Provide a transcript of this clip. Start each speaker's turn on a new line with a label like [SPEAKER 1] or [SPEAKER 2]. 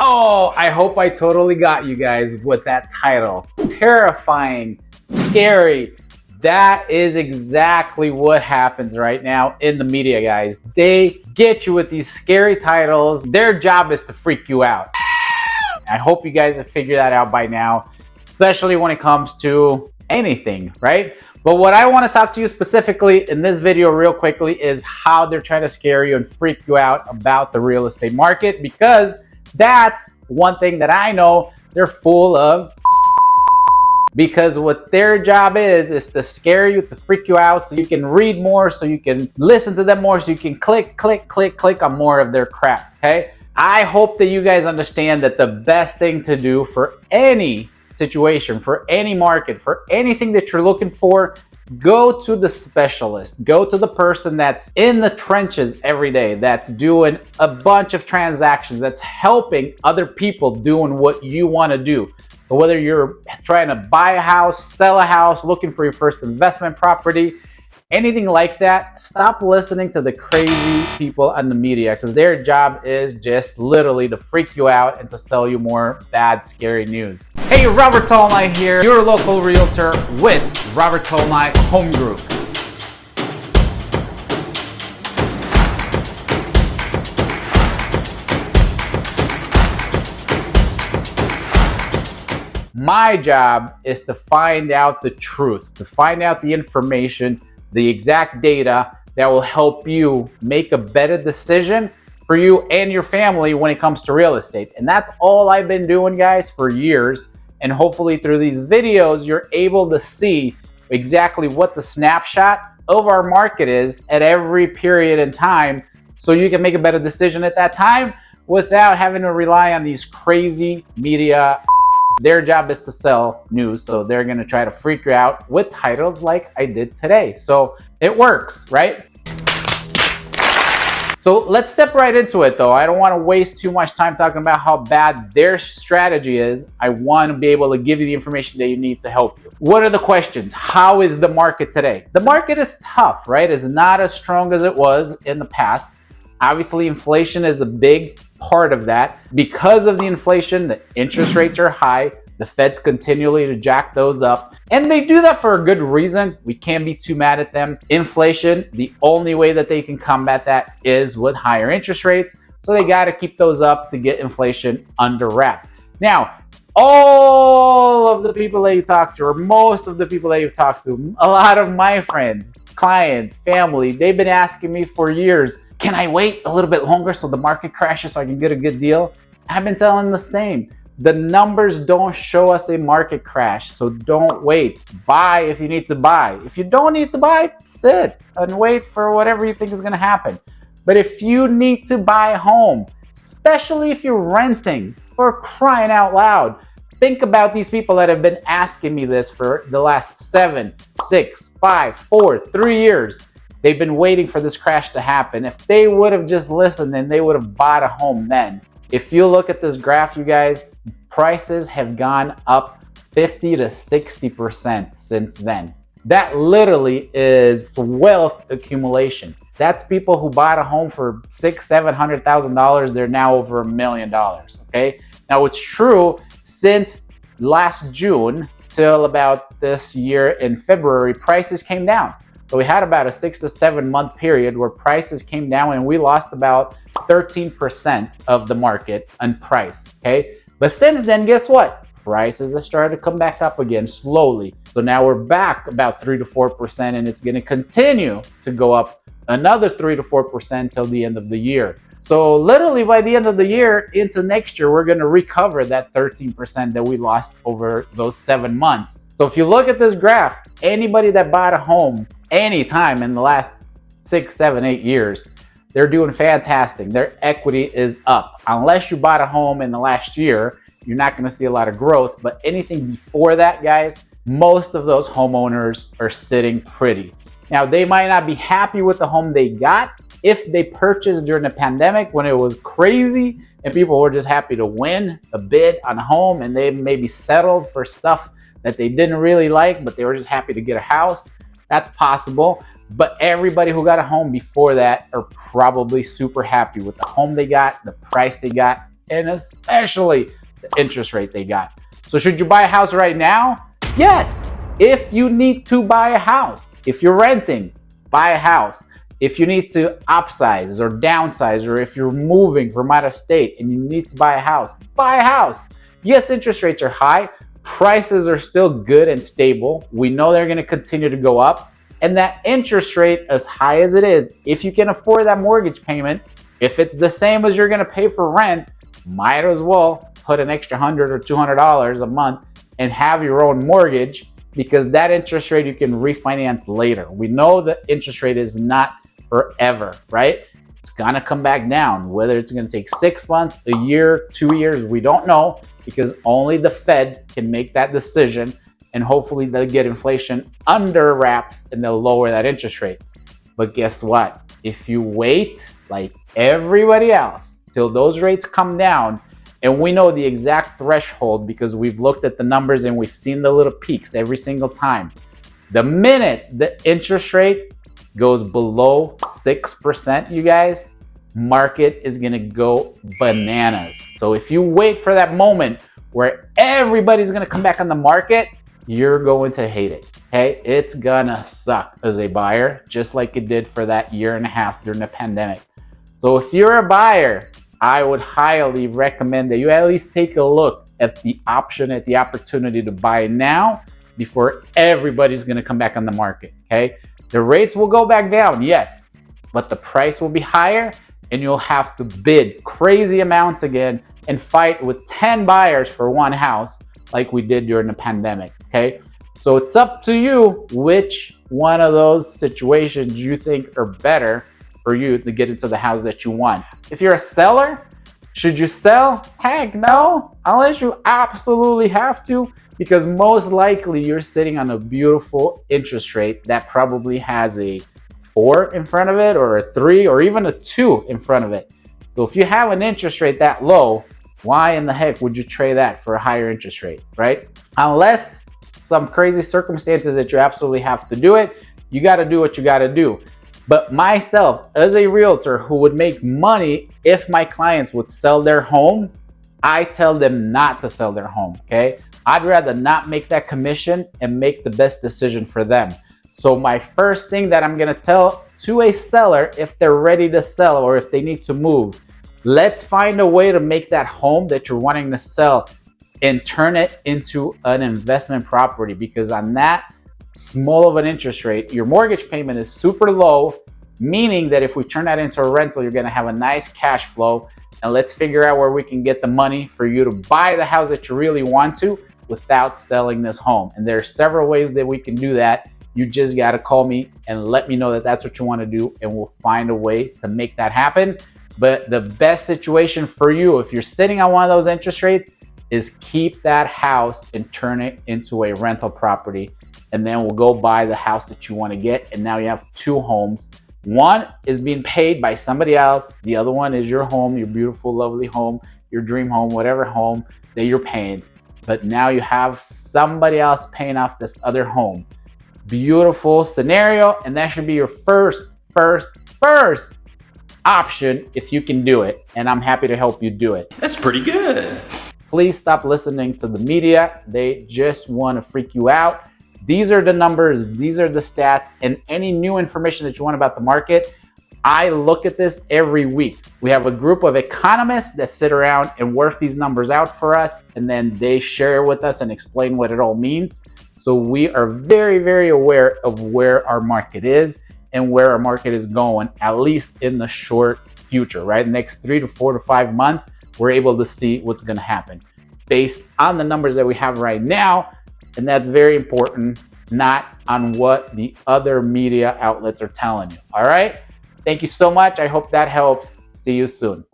[SPEAKER 1] Oh, I hope I totally got you guys with that title. Terrifying, scary. That is exactly what happens right now in the media, guys. They get you with these scary titles. Their job is to freak you out. I hope you guys have figured that out by now, especially when it comes to anything, right? But what I want to talk to you specifically in this video real quickly is how they're trying to scare you and freak you out about the real estate market, because that's one thing that I know they're full of. Because what their job is to scare you, to freak you out, so you can read more, so you can listen to them more, so you can click on more of their crap, okay? I hope that you guys understand that the best thing to do for any situation, for any market, for anything that you're looking for, go to the specialist. Go to the person that's in the trenches every day, that's doing a bunch of transactions, that's helping other people doing what you want to do. So whether you're trying to buy a house, sell a house, looking for your first investment property, anything like that, stop listening to the crazy people on the media, because their job is just literally to freak you out and to sell you more bad, scary news. Hey, Robert Tolnai here, your local realtor with Robert Tolnai Home Group. My job is to find out the truth, to find out the information, the exact data that will help you make a better decision for you and your family when it comes to real estate. And that's all I've been doing, guys, for years. And hopefully through these videos, you're able to see exactly what the snapshot of our market is at every period in time, so you can make a better decision at that time without having to rely on these crazy media. Their job is to sell news, so they're going to try to freak you out with titles like I did today. So it works, right? So let's step right into it, though. I don't want to waste too much time talking about how bad their strategy is. I want to be able to give you the information that you need to help you. What are the questions? How is the market today? The market is tough, right? It's not as strong as it was in the past. Obviously, inflation is a big part of that. Because of the inflation, the interest rates are high. The Fed's continually to jack those up. And they do that for a good reason. We can't be too mad at them. Inflation, the only way that they can combat that is with higher interest rates. So they got to keep those up to get inflation under wrap. Now, all of the people that you talk to, or most of the people that you've talked to, a lot of my friends, clients, family, they've been asking me for years, can I wait a little bit longer so the market crashes so I can get a good deal? I've been telling them the same. The numbers don't show us a market crash, so don't wait. Buy if you need to buy. If you don't need to buy, sit and wait for whatever you think is going to happen. But if you need to buy a home, especially if you're renting, for crying out loud, think about these people that have been asking me this for the last 7, 6, 5, 4, 3 years. They've been waiting for this crash to happen. If they would have just listened, then they would have bought a home then. If you look at this graph, you guys, prices have gone up 50 to 60% since then. That literally is wealth accumulation. That's people who bought a home for $600,000-$700,000. They're now over $1 million. Okay. Now it's true, since last June till about this year in February, prices came down. So we had about a 6 to 7 month period where prices came down and we lost about 13% of the market on price, okay? But since then, guess what? Prices have started to come back up again slowly. So now we're back about 3 to 4%, and it's going to continue to go up another 3 to 4% till the end of the year. So literally by the end of the year into next year, we're going to recover that 13% that we lost over those 7 months. So if you look at this graph, anybody that bought a home anytime in the last 6, 7, 8 years, they're doing fantastic. Their equity is up. Unless you bought a home in the last year, you're not going to see a lot of growth. But anything before that, guys, most of those homeowners are sitting pretty. Now, they might not be happy with the home they got if they purchased during the pandemic when it was crazy and people were just happy to win a bid on a home, and they maybe settled for stuff that they didn't really like, but they were just happy to get a house. That's possible. But everybody who got a home before that are probably super happy with the home they got, the price they got, and especially the interest rate they got. So should you buy a house right now? Yes, if you need to buy a house. If you're renting, buy a house. If you need to upsize or downsize, or if you're moving from out of state and you need to buy a house, buy a house. Yes, interest rates are high. Prices are still good and stable. We know they're going to continue to go up. And that interest rate, as high as it is, if you can afford that mortgage payment, if it's the same as you're going to pay for rent, might as well put an extra $100 or $200 a month and have your own mortgage, because that interest rate you can refinance later. We know the interest rate is not forever, right? It's gonna come back down. Whether it's gonna take 6 months, a year, 2 years, we don't know, because only the Fed can make that decision, and hopefully they'll get inflation under wraps and they'll lower that interest rate. But guess what? If you wait like everybody else till those rates come down, and we know the exact threshold because we've looked at the numbers and we've seen the little peaks every single time. The minute the interest rate goes below 6%, you guys, market is gonna go bananas. So if you wait for that moment where everybody's gonna come back on the market, you're going to hate it, okay? It's gonna suck as a buyer, just like it did for that year and a half during the pandemic. So if you're a buyer, I would highly recommend that you at least take a look at the option, at the opportunity to buy now before everybody's gonna come back on the market, okay? The rates will go back down, yes, but the price will be higher and you'll have to bid crazy amounts again and fight with 10 buyers for one house like we did during the pandemic, okay? So it's up to you which one of those situations you think are better for you to get into the house that you want. If you're a seller, should you sell? Heck no, unless you absolutely have to, because most likely you're sitting on a beautiful interest rate that probably has a 4 in front of it, or a 3, or even a 2 in front of it. So if you have an interest rate that low, why in the heck would you trade that for a higher interest rate, right? Unless some crazy circumstances that you absolutely have to do it, you got to do what you got to do. But myself, as a realtor who would make money if my clients would sell their home, I tell them not to sell their home, okay? I'd rather not make that commission and make the best decision for them. So my first thing that I'm gonna tell to a seller, if they're ready to sell or if they need to move, let's find a way to make that home that you're wanting to sell and turn it into an investment property, because on that small of an interest rate, your mortgage payment is super low, meaning that if we turn that into a rental, you're going to have a nice cash flow. And let's figure out where we can get the money for you to buy the house that you really want to without selling this home. And there are several ways that we can do that. You just got to call me and let me know that that's what you want to do, and we'll find a way to make that happen. But the best situation for you, if you're sitting on one of those interest rates, is keep that house and turn it into a rental property. And then we'll go buy the house that you want to get. And now you have 2 homes. One is being paid by somebody else. The other one is your home, your beautiful, lovely home, your dream home, whatever home that you're paying. But now you have somebody else paying off this other home. Beautiful scenario. And that should be your first option if you can do it. And I'm happy to help you do it.
[SPEAKER 2] That's pretty good.
[SPEAKER 1] Please stop listening to the media. They just want to freak you out. These are the numbers, these are the stats, and any new information that you want about the market, I look at this every week. We have a group of economists that sit around and work these numbers out for us, and then they share with us and explain what it all means. So we are very, very aware of where our market is and where our market is going, at least in the short future, right? Next 3 to 4 to 5 months, we're able to see what's going to happen based on the numbers that we have right now. And that's very important, not on what the other media outlets are telling you. All right? Thank you so much. I hope that helps. See you soon.